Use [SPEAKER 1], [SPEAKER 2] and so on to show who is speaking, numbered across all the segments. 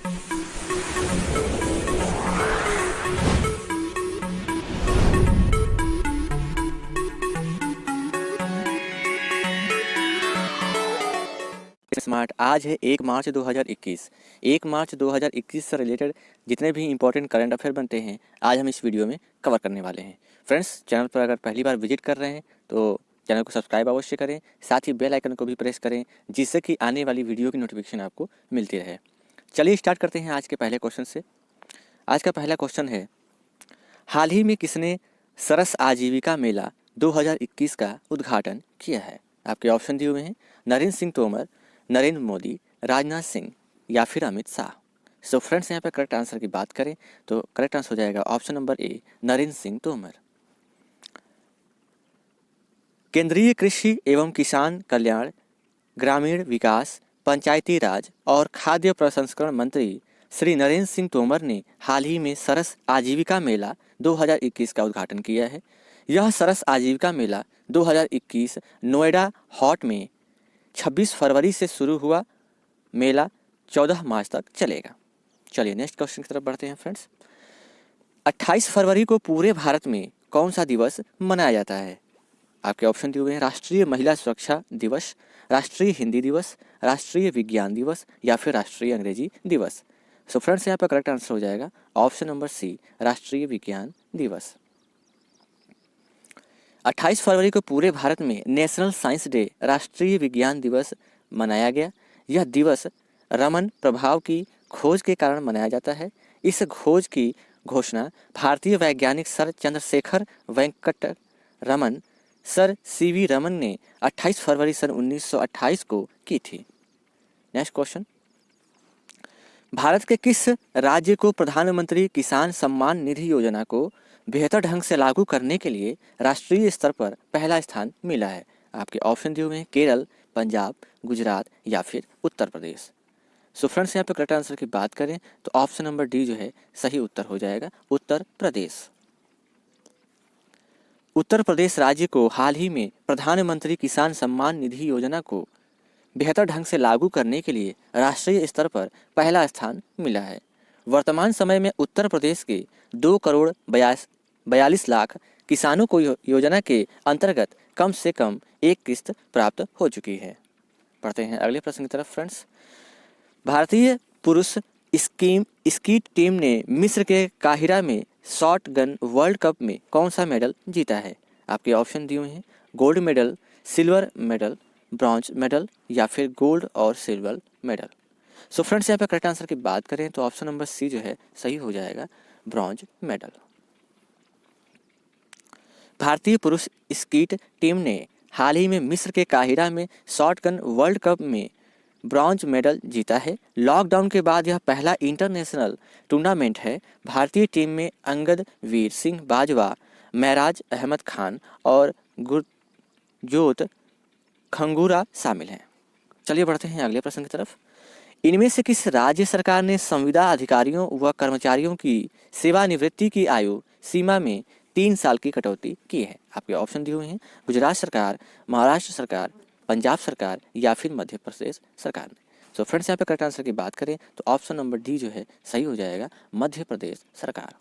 [SPEAKER 1] Smart आज है 1 मार्च 2021। 1 मार्च 2021 से रिलेटेड जितने भी इंपॉर्टेंट करंट अफेयर बनते हैं आज हम इस वीडियो में कवर करने वाले हैं। फ्रेंड्स, चैनल पर अगर पहली बार विजिट कर रहे हैं तो चैनल को सब्सक्राइब अवश्य करें, साथ ही बेल आइकन को भी प्रेस करें जिससे कि आने वाली वीडियो की नोटिफिकेशन आपको मिलती रहे। चलिए स्टार्ट करते हैं आज के पहले क्वेश्चन से। आज का पहला क्वेश्चन है, हाल ही में किसने सरस आजीविका मेला 2021 का उद्घाटन किया है? आपके ऑप्शन दिए हुए हैं नरेंद्र सिंह तोमर, नरेंद्र मोदी, राजनाथ सिंह या फिर अमित शाह। सो फ्रेंड्स, यहाँ पे करेक्ट आंसर की बात करें तो करेक्ट आंसर हो जाएगा option number A, Narendra Singh Tomar. केंद्रीय कृषि एवं किसान कल्याण, ग्रामीण विकास, पंचायती राज और खाद्य प्रसंस्करण मंत्री श्री नरेंद्र सिंह तोमर ने हाल ही में सरस आजीविका मेला 2021 का उद्घाटन किया है। यह सरस आजीविका मेला 2021 नोएडा हॉट में 26 फरवरी से शुरू हुआ मेला 14 मार्च तक चलेगा। चलिए नेक्स्ट क्वेश्चन की तरफ बढ़ते हैं फ्रेंड्स। 28 फरवरी को पूरे भारत में कौन सा दिवस मनाया जाता है? आपके ऑप्शन दिए हुए हैं राष्ट्रीय महिला सुरक्षा दिवस, राष्ट्रीय हिंदी दिवस, राष्ट्रीय विज्ञान दिवस या फिर राष्ट्रीय अंग्रेजी दिवस। सो फ्रेंड्स, यहाँ पर करेक्ट आंसर हो जाएगा ऑप्शन नंबर सी, राष्ट्रीय विज्ञान दिवस। 28 फरवरी को पूरे भारत में नेशनल साइंस डे, राष्ट्रीय विज्ञान दिवस मनाया गया। यह दिवस रमन प्रभाव की खोज के कारण मनाया जाता है। इस खोज की घोषणा भारतीय वैज्ञानिक sir Chandrasekhar Venkata Raman, sir CV Raman ने 28 फरवरी सन 1928 को की थी। नेक्स्ट क्वेश्चन, भारत के किस राज्य को प्रधानमंत्री किसान सम्मान निधि योजना को बेहतर ढंग से लागू करने के लिए राष्ट्रीय स्तर पर पहला स्थान मिला है? आपके ऑप्शन दिए हुए हैं केरल, पंजाब, गुजरात या फिर उत्तर प्रदेश। सो फ्रेंड्स, यहाँ पे करेक्ट आंसर की बात करें तो ऑप्शन नंबर डी जो है सही उत्तर हो जाएगा, उत्तर प्रदेश। उत्तर प्रदेश राज्य को हाल ही में प्रधानमंत्री किसान सम्मान निधि योजना को बेहतर ढंग से लागू करने के लिए राष्ट्रीय स्तर पर पहला स्थान मिला है। वर्तमान समय में उत्तर प्रदेश के 2,42,42,00,000 किसानों को योजना के अंतर्गत कम से कम एक किस्त प्राप्त हो चुकी है। पढ़ते हैं अगले प्रश्न की तरफ फ्रेंड्स। भारतीय पुरुष स्कीट टीम ने मिस्र के काहिरा में शॉट गन वर्ल्ड कप में कौन सा मेडल जीता है? आपके ऑप्शन दिए हुए हैं gold medal, silver medal, bronze medal या फिर गोल्ड और सिल्वर मेडल। सो फ्रेंड्स, यहाँ पे करेक्ट आंसर की बात करें तो ऑप्शन नंबर सी जो है सही हो जाएगा, ब्रॉन्ज मेडल। भारतीय पुरुष स्कीट टीम ने हाल ही में मिस्र के काहिरा में शॉटगन वर्ल्ड कप में ब्रॉन्ज मेडल जीता है। लॉकडाउन के बाद यह पहला इंटरनेशनल टूर्नामेंट है। भारतीय टीम में अंगद वीर सिंह बाजवा, महराज अहमद खान और गुरजोत खंगूरा शामिल हैं। चलिए बढ़ते हैं अगले प्रश्न की तरफ। इनमें से किस राज्य सरकार ने संविदा अधिकारियों व कर्मचारियों की सेवानिवृत्ति की आयु सीमा में 3 साल की कटौती की है? आपके ऑप्शन दिए हुए हैं गुजरात सरकार, महाराष्ट्र सरकार, पंजाब सरकार या फिर मध्य प्रदेश सरकार ने। सो फ्रेंड्स, यहाँ पे करेक्ट आंसर की बात करें तो ऑप्शन नंबर डी जो है सही हो जाएगा, मध्य प्रदेश सरकार।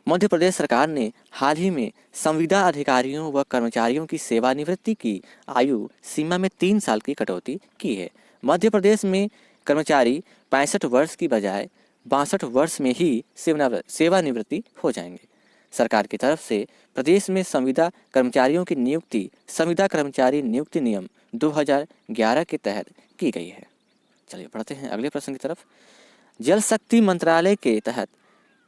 [SPEAKER 1] मध्य प्रदेश सरकार ने हाल ही में संविदा अधिकारियों व कर्मचारियों की सेवानिवृत्ति की आयु सीमा में 3 साल की कटौती की है। मध्य प्रदेश में कर्मचारी 65 वर्ष की बजाय 62 वर्ष में ही सेवानिवृत्ति हो जाएंगे। सरकार की तरफ से प्रदेश में संविदा कर्मचारियों की नियुक्ति संविदा कर्मचारी नियुक्ति नियम 2011 के तहत की गई है। चलिए बढ़ते हैं अगले प्रश्न की तरफ। जल शक्ति मंत्रालय के तहत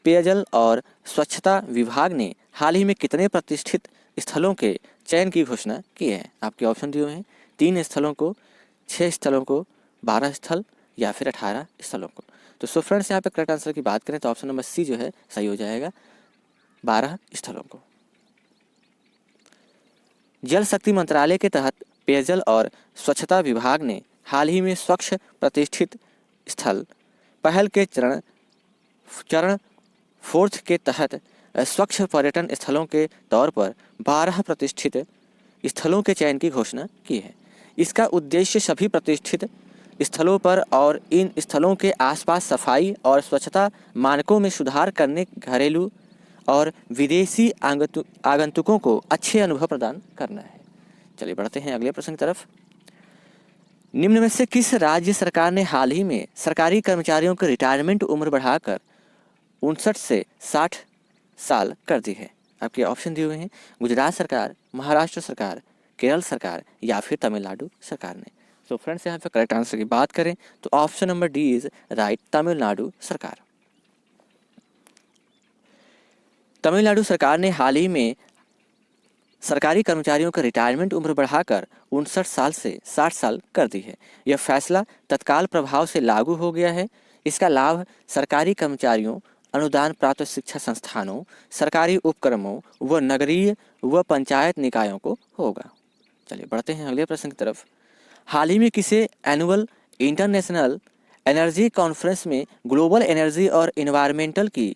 [SPEAKER 1] पेयजल और स्वच्छता विभाग ने हाल ही में कितने प्रतिष्ठित स्थलों के चयन की घोषणा की है? आपके ऑप्शन दिए हुए हैं 3 स्थलों को, 6 स्थलों को, 12 स्थल या फिर 18 स्थलों को। तो सो फ्रेंड्स, यहाँ पे करेक्ट आंसर की बात करें तो ऑप्शन नंबर सी जो है सही हो जाएगा, 12 स्थलों को। जल शक्ति मंत्रालय के तहत पेयजल और स्वच्छता विभाग ने हाल ही में स्वच्छ प्रतिष्ठित स्थल पहल के चरण 4 के तहत स्वच्छ पर्यटन स्थलों के तौर पर 12 प्रतिष्ठित स्थलों के चयन की घोषणा की है। इसका उद्देश्य सभी प्रतिष्ठित स्थलों पर और इन स्थलों के आसपास सफाई और स्वच्छता मानकों में सुधार करने, घरेलू और विदेशी आगंतुकों को अच्छे अनुभव प्रदान करना है। चलिए बढ़ते हैं अगले प्रश्न की तरफ। निम्न में से किस राज्य सरकार ने हाल ही में सरकारी कर्मचारियों की रिटायरमेंट उम्र बढ़ाकर 59 से 60 साल कर दी है? आपके ऑप्शन दिए हुए हैं, गुजरात सरकार, महाराष्ट्र सरकार, केरल सरकार या फिर तमिलनाडु सरकार ने। तो फ्रेंड्स यहाँ पे करेक्ट आंसर की बात करें तो option number D is right, Tamil Nadu सरकार। तमिलनाडु सरकार ने हाल ही में सरकारी कर्मचारियों का रिटायरमेंट उम्र बढ़ाकर 59 साल से 60 साल कर दी है। यह फैसला तत्काल प्रभाव से लागू हो गया है। इसका लाभ सरकारी कर्मचारियों, अनुदान प्राप्त शिक्षा संस्थानों, सरकारी उपक्रमों व नगरीय व पंचायत निकायों को होगा। चलिए बढ़ते हैं अगले प्रश्न की तरफ। हाल ही में किसे एनुअल इंटरनेशनल एनर्जी कॉन्फ्रेंस में ग्लोबल एनर्जी और इन्वायरमेंटल की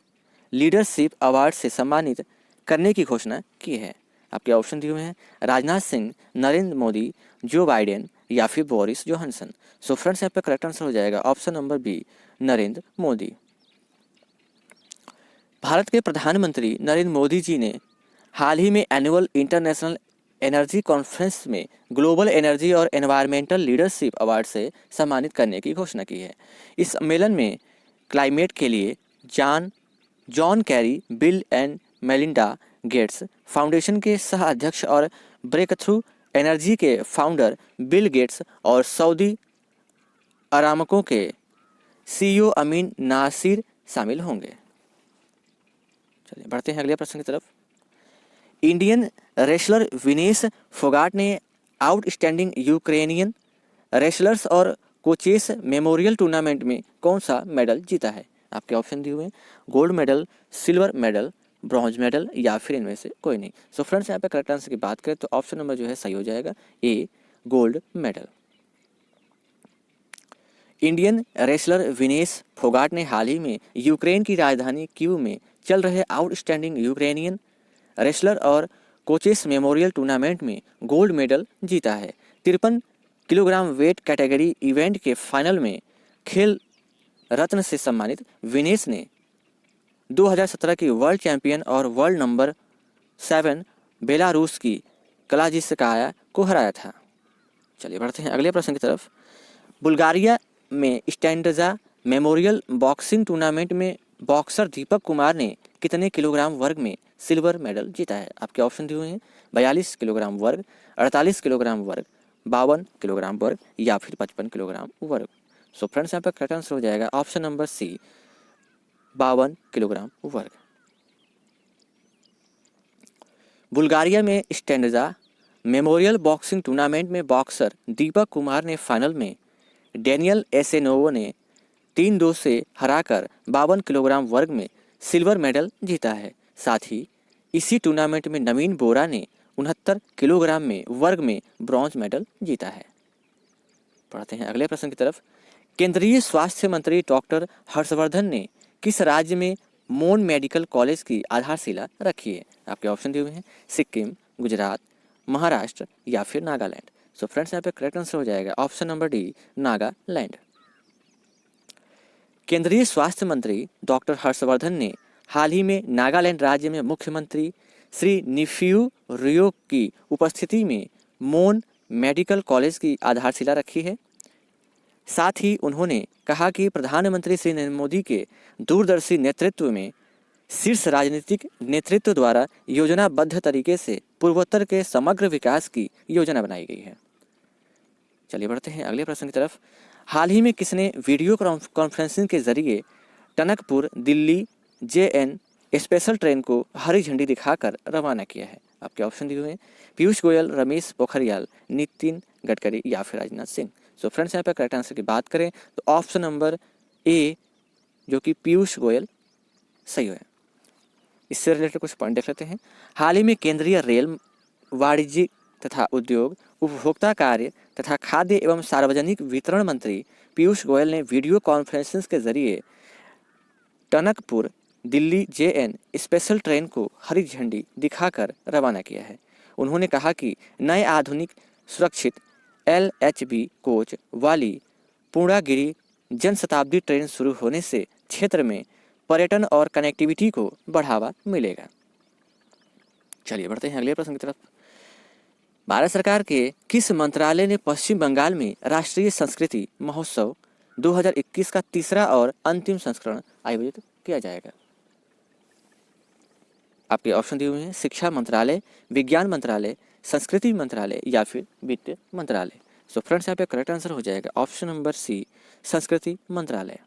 [SPEAKER 1] लीडरशिप अवार्ड से सम्मानित करने की घोषणा की है? आपके ऑप्शन दिए हुए हैं, राजनाथ सिंह, नरेंद्र मोदी, जो बाइडेन या फिर बोरिस जॉनसन। सो फ्रेंड्स यहाँ पे करेक्ट आंसर हो जाएगा option number B, Narendra Modi. Bharat के प्रधानमंत्री नरेंद्र मोदी जी ने हाल ही में एनुअल इंटरनेशनल एनर्जी कॉन्फ्रेंस में ग्लोबल एनर्जी और एनवायरमेंटल लीडरशिप अवार्ड से सम्मानित करने की घोषणा की है। इस सम्मेलन में क्लाइमेट के लिए John Kerry, bill and Melinda Gates foundation के सह अध्यक्ष और ब्रेक थ्रू एनर्जी के फाउंडर बिल गेट्स और सऊदी अरामको के सीईओ अमीन नासिर शामिल होंगे। चलिए बढ़ते हैं अगले प्रश्न की तरफ। इंडियन रेसलर विनेश फोगाट ने आउटस्टैंडिंग यूक्रेनियन रेसलर्स और कोचेस मेमोरियल टूर्नामेंट में कौन सा मेडल जीता है? आपके ऑप्शन दिए हुए हैं, gold medal, silver medal, bronze medal या फिर इनमें से कोई नहीं। सो फ्रेंड्स यहाँ पे करेक्ट आंसर की बात करें तो ऑप्शन नंबर जो है सही हो जाएगा, ए, gold medal. Indian wrestler Vinesh Phogat ने हाल ही में यूक्रेन की राजधानी कीव में चल रहे आउटस्टैंडिंग यूक्रेनियन रेसलर और कोचेस मेमोरियल टूर्नामेंट में गोल्ड मेडल जीता है। 53 किलोग्राम वेट कैटेगरी इवेंट के फाइनल में खेल रत्न से सम्मानित विनेश ने 2017 की वर्ल्ड चैंपियन और वर्ल्ड नंबर 7 बेलारूस की कलाजिस्काया को हराया था। चलिए बढ़ते हैं अगले प्रश्न की तरफ। बुल्गारिया में स्टैंडजा मेमोरियल बॉक्सिंग टूर्नामेंट में बॉक्सर दीपक कुमार ने कितने किलोग्राम वर्ग में सिल्वर मेडल जीता है? आपके ऑप्शन दिए हुए हैं, 42 किलोग्राम वर्ग, 48 किलोग्राम वर्ग, 52 किलोग्राम वर्ग या फिर 55 किलोग्राम वर्ग। सो फ्रेंड्स यहाँ पर करेक्ट आंसर हो जाएगा ऑप्शन नंबर सी, 52 किलोग्राम वर्ग। बुल्गारिया में स्टैंडजा मेमोरियल बॉक्सिंग टूर्नामेंट में बॉक्सर दीपक कुमार ने फाइनल में डेनियल एसेनोवो ने 3-2 से हराकर 52 किलोग्राम वर्ग में सिल्वर मेडल जीता है। साथ ही इसी टूर्नामेंट में नवीन बोरा ने 69 किलोग्राम में वर्ग में ब्रॉन्ज मेडल जीता है। पढ़ते हैं अगले प्रश्न की तरफ। केंद्रीय स्वास्थ्य मंत्री डॉक्टर हर्षवर्धन ने किस राज्य में मोन मेडिकल कॉलेज की आधारशिला रखी है? आपके ऑप्शन दिए हुए हैं, सिक्किम, गुजरात, महाराष्ट्र या फिर नागालैंड। सो फ्रेंड्स यहाँ पे करेक्ट आंसर हो जाएगा ऑप्शन नंबर डी, नागालैंड। केंद्रीय स्वास्थ्य मंत्री डॉक्टर हर्षवर्धन ने हाल ही में नागालैंड राज्य में मुख्यमंत्री श्री निफ्यू रियो की उपस्थिति में मोन मेडिकल कॉलेज की आधारशिला रखी है। साथ ही उन्होंने कहा कि प्रधानमंत्री श्री नरेंद्र मोदी के दूरदर्शी नेतृत्व में शीर्ष राजनीतिक नेतृत्व द्वारा योजनाबद्ध तरीके से पूर्वोत्तर के समग्र विकास की योजना बनाई गई है। चलिए बढ़ते हैं अगले प्रश्न की तरफ। हाल ही में किसने वीडियो कॉन्फ्रेंसिंग के जरिए Tanakpur Delhi JN special train को हरी झंडी दिखाकर रवाना किया है? आपके ऑप्शन दिए हुए हैं, पीयूष गोयल, रमेश पोखरियाल, नितिन गडकरी या फिर राजनाथ सिंह। सो फ्रेंड्स यहाँ पर करेक्ट आंसर की बात करें तो ऑप्शन नंबर ए जो कि पीयूष गोयल सही है। इससे रिलेटेड कुछ पॉइंट देख लेते हैं। हाल ही में केंद्रीय रेल, वाणिज्य तथा उद्योग, उपभोक्ता कार्य तथा खाद्य एवं सार्वजनिक वितरण मंत्री पीयूष गोयल ने वीडियो कॉन्फ्रेंसिंग के जरिए Tanakpur Delhi JN special train को हरी झंडी दिखाकर रवाना किया है। उन्होंने कहा कि नए आधुनिक सुरक्षित LHB कोच वाली पूर्णागिरि जनशताब्दी ट्रेन शुरू होने से क्षेत्र में पर्यटन और कनेक्टिविटी को बढ़ावा मिलेगा। चलिए बढ़ते हैं अगले प्रश्न की तरफ। भारत सरकार के किस मंत्रालय ने पश्चिम बंगाल में राष्ट्रीय संस्कृति महोत्सव 2021 का तीसरा और अंतिम संस्करण आयोजित किया जाएगा? आपके ऑप्शन दिए हुए हैं शिक्षा मंत्रालय, विज्ञान मंत्रालय, संस्कृति मंत्रालय या फिर वित्त मंत्रालय। सो फ्रेंड्स यहाँ पे करेक्ट आंसर हो जाएगा ऑप्शन नंबर सी, संस्कृति मंत्रालय।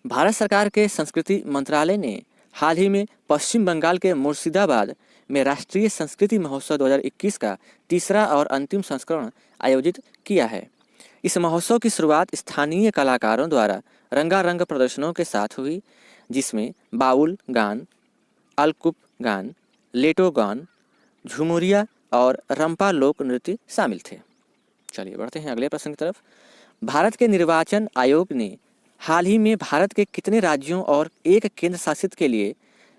[SPEAKER 1] भारत सरकार के संस्कृति मंत्रालय ने हाल ही में पश्चिम बंगाल के मुर्शिदाबाद में राष्ट्रीय संस्कृति महोत्सव 2021 का तीसरा और अंतिम संस्करण आयोजित किया है। इस महोत्सव की शुरुआत स्थानीय कलाकारों द्वारा रंगारंग प्रदर्शनों के साथ हुई, जिसमें बाउल गान, अलकुप गान, लेटो गान, झुमुरिया और रंपा लोक नृत्य शामिल थे। चलिए बढ़ते हैं अगले प्रश्न की तरफ। भारत के निर्वाचन आयोग ने हाल ही में भारत के कितने राज्यों और एक केंद्र शासित के लिए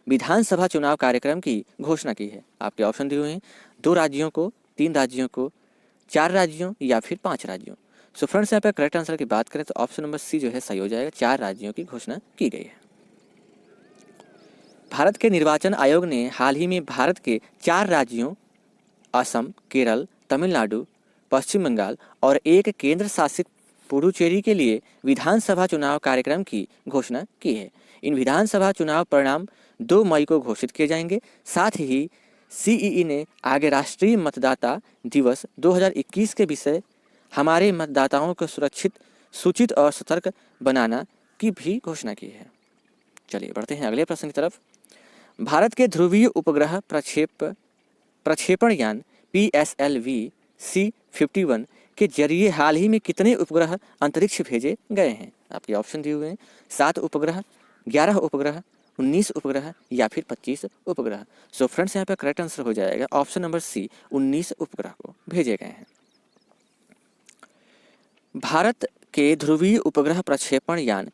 [SPEAKER 1] विधानसभा चुनाव कार्यक्रम की घोषणा की है? आपके ऑप्शन दिए हुए हैं 2 राज्यों को, 3 राज्यों को, 4 राज्यों या फिर 5 राज्यों। सो फ्रेंड्स यहाँ पे करेक्ट आंसर की बात करें तो ऑप्शन नंबर सी जो है सही हो जाएगा, 4 राज्यों की घोषणा की गई है। भारत के निर्वाचन आयोग ने हाल ही में भारत के 4 राज्यों असम, केरल, तमिलनाडु, पश्चिम बंगाल और एक केंद्र शासित पुडुचेरी के लिए विधानसभा चुनाव कार्यक्रम की घोषणा की है। इन विधानसभा चुनाव परिणाम 2 मई को घोषित किए जाएंगे। साथ ही सीईई ने आगे राष्ट्रीय मतदाता दिवस 2021 के विषय हमारे मतदाताओं को सुरक्षित, सूचित और सतर्क बनाना की भी घोषणा की है। चलिए बढ़ते हैं अगले प्रश्न की तरफ। भारत के ध्रुवीय उपग्रह प्रक्षेपण यान PSLV-C51 के जरिए हाल ही में कितने उपग्रह अंतरिक्ष भेजे गए हैं? आपके ऑप्शन दिए हुए हैं 7 उपग्रह, 11 उपग्रह, 19 उपग्रह या फिर 25 उपग्रह। सो फ्रेंड्स यहाँ पे करेक्ट आंसर हो जाएगा ऑप्शन नंबर सी, 19 उपग्रह को भेजे गए हैं। भारत के ध्रुवीय उपग्रह प्रक्षेपण यान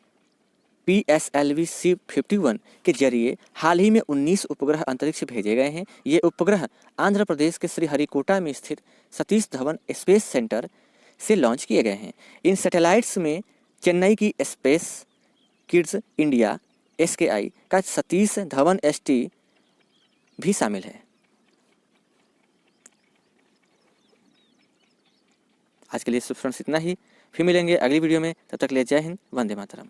[SPEAKER 1] PSLV-C51 के जरिए हाल ही में 19 उपग्रह अंतरिक्ष भेजे गए हैं। ये उपग्रह आंध्र प्रदेश के श्रीहरिकोटा में स्थित सतीश धवन स्पेस सेंटर से लॉन्च किए गए हैं। इन सैटेलाइट्स में चेन्नई की स्पेस किड्स इंडिया SKI का सतीश धवन ST भी शामिल है। आज के लिए फ्रेंड्स इतना ही, फिर मिलेंगे अगली वीडियो में। तब तक ले जय हिंद, वंदे मातरम।